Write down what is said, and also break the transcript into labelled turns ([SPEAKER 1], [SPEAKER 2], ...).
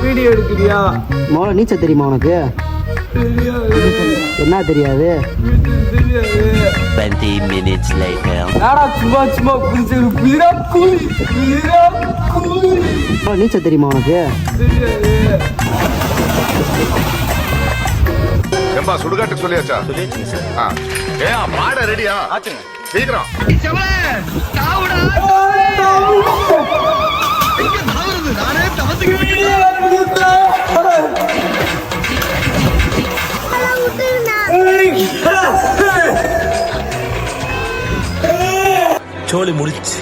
[SPEAKER 1] Video எடுக்கிறியா?
[SPEAKER 2] மோள நீச்சல் தெரியுமா உனக்கு? என்ன தெரியாது?
[SPEAKER 3] 20 minutes later.
[SPEAKER 2] நீச்சல் தெரியுமா உனக்கு?
[SPEAKER 4] ஏம்பா சுடுகாட்டு சொல்லியாச்சா? பாட ரெடியா? சீக்கிரம்
[SPEAKER 3] சோலி முடிச்சு